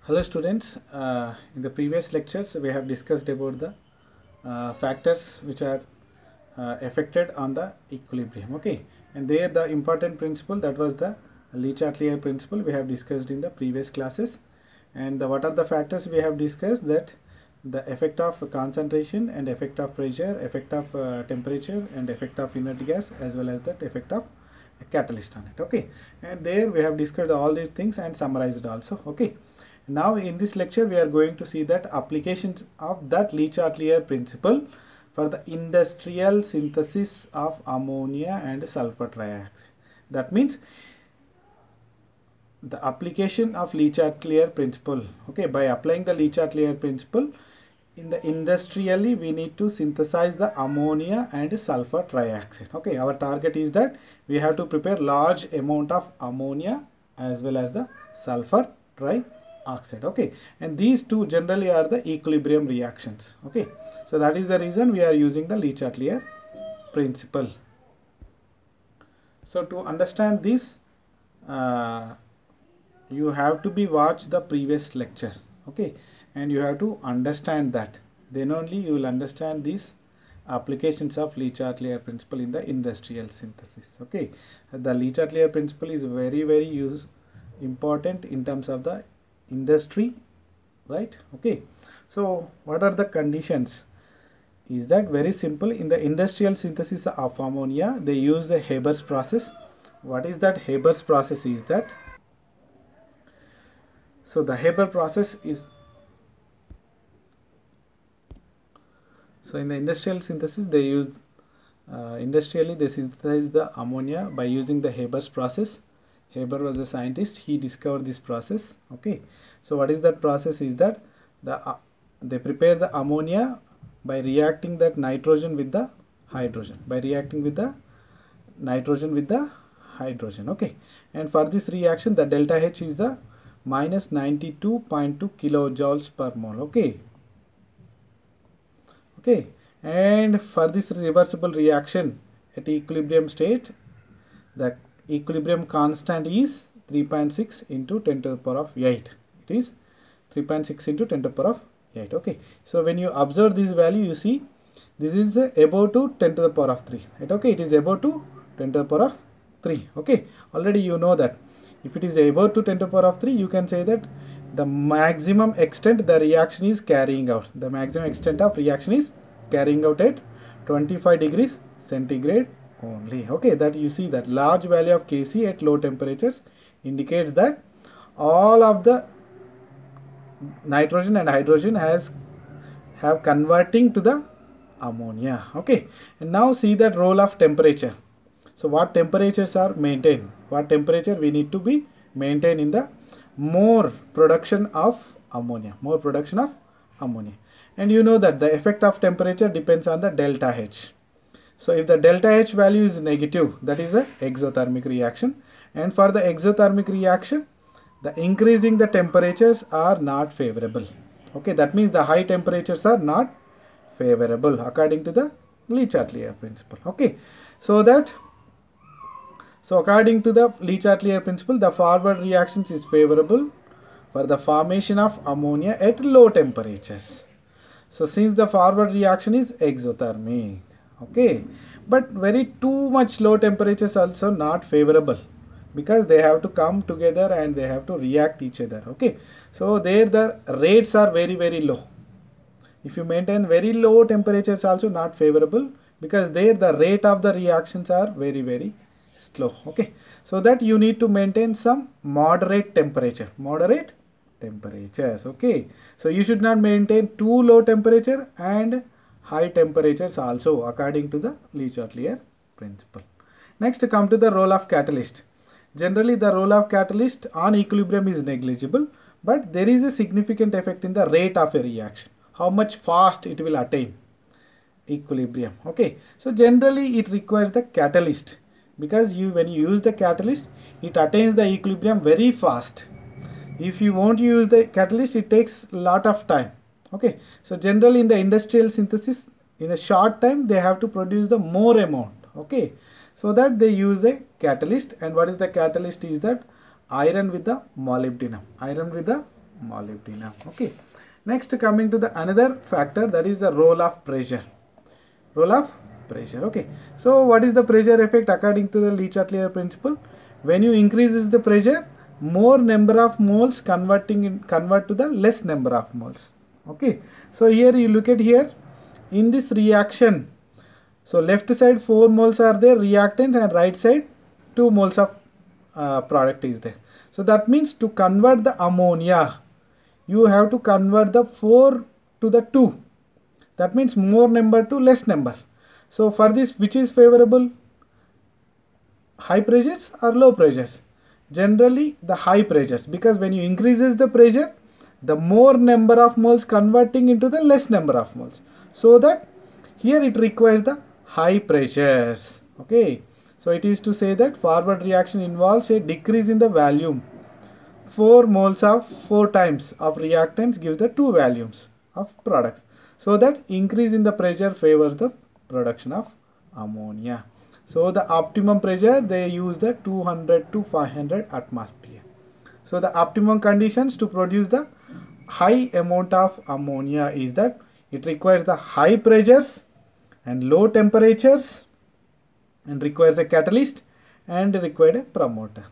Hello students, in the previous lectures we have discussed about the factors which are affected on the equilibrium, okay, and there the important principle, that was the Le Chatelier principle, we have discussed in the previous classes. And what are the factors we have discussed? That the effect of concentration and effect of pressure, effect of temperature and effect of inert gas, as well as that effect of a catalyst on it, okay, and there we have discussed all these things and summarized also, okay. Now in this lecture we are going to see that applications of that Le Chatelier principle for the industrial synthesis of ammonia and sulfur trioxide. That means the application of Le Chatelier principle, okay, by applying the Le Chatelier principle in the industrially we need to synthesize the ammonia and sulfur trioxide, okay. Our target is that we have to prepare large amount of ammonia as well as the sulfur trioxide, okay, and these two generally are the equilibrium reactions, okay. So that is the reason we are using the Le Chatelier principle. So to understand this you have to be watch the previous lecture, okay, and you have to understand that, then only you will understand these applications of Le Chatelier principle in the industrial synthesis, okay. The Le Chatelier principle is very important in terms of the industry, right, okay. So what are the conditions? Is that very simple. In the industrial synthesis of ammonia they use the Haber's process. What is that Haber's process? Is that, so the Haber process is, so in the industrial synthesis they use industrially they synthesize the ammonia by using the Haber's process. Haber was a scientist, he discovered this process, okay. So what is that process? Is that they prepare the ammonia by reacting that nitrogen with the hydrogen, by reacting with the nitrogen with the hydrogen, okay. And for this reaction the delta H is the minus 92.2 kilojoules per mole, okay, okay. And for this reversible reaction at equilibrium state the equilibrium constant is 3.6 into 10 to the power of 8. It is 3.6 into 10 to the power of 8, okay. So when you observe this value, you see this is above to 10 to the power of 3, right, okay. It is above to 10 to the power of 3, okay. Already you know that if it is above to 10 to the power of 3, you can say that the maximum extent the reaction is carrying out, the maximum extent of reaction is carrying out at 25 degrees centigrade only, okay. That you see that large value of Kc at low temperatures indicates that all of the nitrogen and hydrogen have converting to the ammonia, okay. And now see that role of temperature. So what temperatures are maintained, what temperature we need to be maintained in the more production of ammonia, more production of ammonia. And you know that the effect of temperature depends on the delta H. So if the delta H value is negative, that is a exothermic reaction, and for the exothermic reaction the increasing the temperatures are not favorable, okay. That means the high temperatures are not favorable according to the Le Chatelier principle, okay. So according to the Le Chatelier principle the forward reactions is favorable for the formation of ammonia at low temperatures. So since the forward reaction is exothermic, okay, but very too much low temperatures also not favorable, because they have to come together and they have to react each other, okay. So there the rates are very low. If you maintain very low temperatures also not favorable, because there the rate of the reactions are very slow, okay. So that you need to maintain some moderate temperatures, okay. So you should not maintain too low temperature and high temperatures also according to the Le Chatelier principle. Next come to the role of catalyst. Generally the role of catalyst on equilibrium is negligible, but there is a significant effect in the rate of a reaction, how much fast it will attain equilibrium, okay. So generally it requires the catalyst, because when you use the catalyst it attains the equilibrium very fast. If you won't use the catalyst it takes a lot of time, okay. So generally in the industrial synthesis in a short time they have to produce the more amount, okay. So that they use a catalyst. And what is the catalyst? Is that iron with the molybdenum, iron with the molybdenum. Okay. Next, coming to the another factor, that is the role of pressure. Role of pressure. Okay. So what is the pressure effect according to the Le Chatelier principle? When you increases the pressure, more number of moles convert to the less number of moles. Okay. So here you look at here in this reaction. So left side 4 moles are there reactant, and right side 2 moles of product is there. So that means to convert the ammonia, you have to convert the 4 to the 2. That means more number to less number. So for this, which is favorable? High pressures or low pressures? Generally the high pressures, because when you increases the pressure, the more number of moles converting into the less number of moles. So that here it requires the high pressures. Okay. So it is to say that forward reaction involves a decrease in the volume. 4 moles of 4 times of reactants gives the 2 volumes of products. So that increase in the pressure favors the production of ammonia. So the optimum pressure, they use the 200 to 500 atmosphere. So the optimum conditions to produce the high amount of ammonia is that it requires the high pressures and low temperatures, and requires a catalyst, and required a promoter.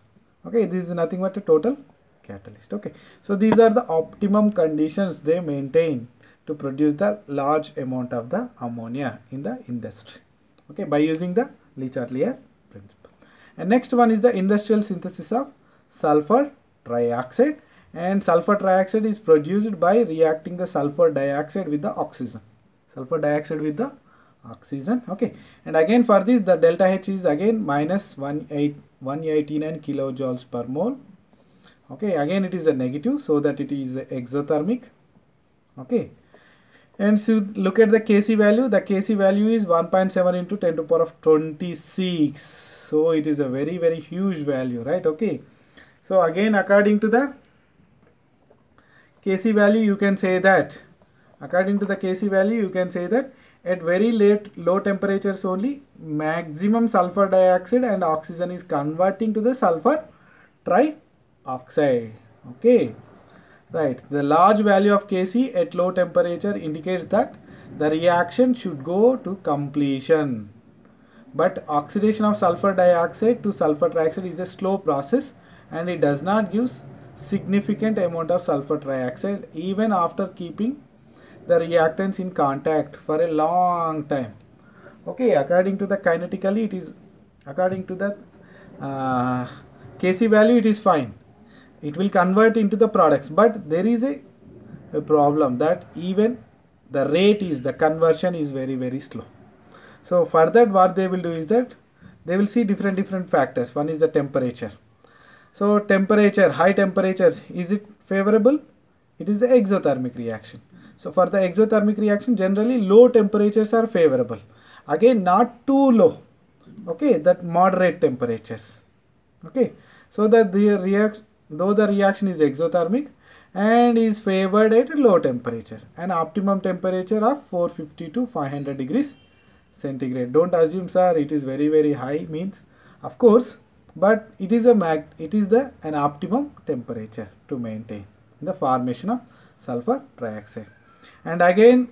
Okay, this is nothing but a total catalyst. Okay, so these are the optimum conditions they maintain to produce the large amount of the ammonia in the industry. Okay, by using the Le Chatelier principle. And next one is the industrial synthesis of sulfur trioxide, and sulfur trioxide is produced by reacting the sulfur dioxide with the oxygen. Sulfur dioxide with the oxygen. Okay, and again for this the delta H is again minus 189 kilojoules per mole. Okay, again it is a negative, so that it is exothermic. Okay, and so look at the Kc value. The Kc value is 1.7 into 10 to the power of 26. So it is a very, very huge value, right? Okay, so again according to the Kc value, you can say that at very low temperatures only, maximum sulfur dioxide and oxygen is converting to the sulfur trioxide. Okay, right. The large value of Kc at low temperature indicates that the reaction should go to completion. But oxidation of sulfur dioxide to sulfur trioxide is a slow process, and it does not give significant amount of sulfur trioxide even after keeping the reactants in contact for a long time. Okay, according to the kinetically, it is according to the Kc value, it is fine. It will convert into the products, but there is a problem that even the rate is, the conversion is very, very slow. So for that, what they will do is that they will see different factors. One is the temperature. So temperature, high temperatures, is it favorable? It is the exothermic reaction. So for the exothermic reaction, generally low temperatures are favorable. Again, not too low. Okay, that moderate temperatures. Okay, so that though the reaction is exothermic and is favored at low temperature, an optimum temperature of 450 to 500 degrees centigrade. Don't assume, sir, it is very, very high, means of course, but it is an optimum temperature to maintain the formation of sulfur trioxide. And again,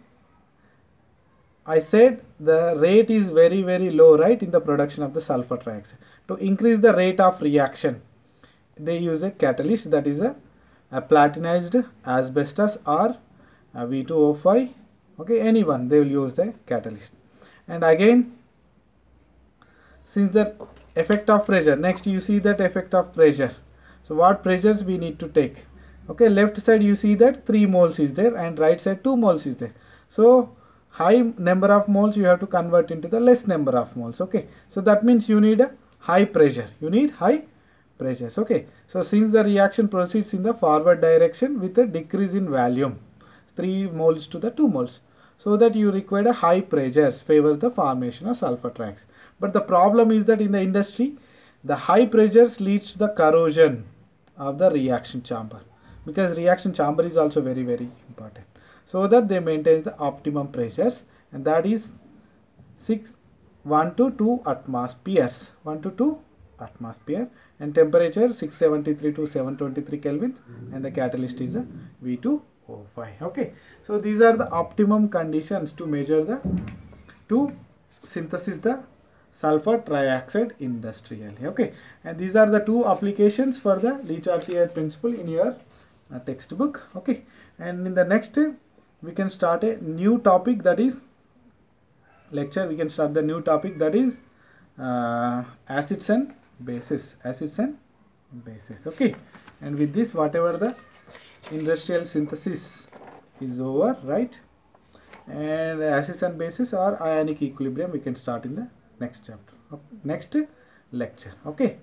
I said the rate is very, very low, right, in the production of the sulfur trioxide. To increase the rate of reaction, they use a catalyst, that is a platinized asbestos or a V2O5. Okay, anyone, they will use the catalyst. And again, since the effect of pressure, next you see that effect of pressure. So what pressures we need to take? Okay, left side you see that 3 moles is there, and right side 2 moles is there. So high number of moles you have to convert into the less number of moles. Okay, so that means you need a high pressure. You need high pressures. Okay, so since the reaction proceeds in the forward direction with a decrease in volume, 3 moles to the 2 moles, so that you require a high pressures favors the formation of sulfur trioxide. But the problem is that in the industry, the high pressures leads to the corrosion of the reaction chamber, because reaction chamber is also very, very important. So that they maintain the optimum pressures, and that is 1 to 2 atmospheres, 1 to 2 atmosphere. and temperature 673 to 723 Kelvin, and the catalyst is a V2O5. Okay, so these are the optimum conditions to measure the to synthesis the sulfur trioxide industrially. Okay, and these are the two applications for the Le Chatelier principle in your textbook. Okay, and in the next we can start a new topic, that is lecture. We can start the new topic, that is acids and bases. Okay, and with this, whatever the industrial synthesis is over, right, and acids and bases or ionic equilibrium we can start in the next chapter, next lecture. Okay.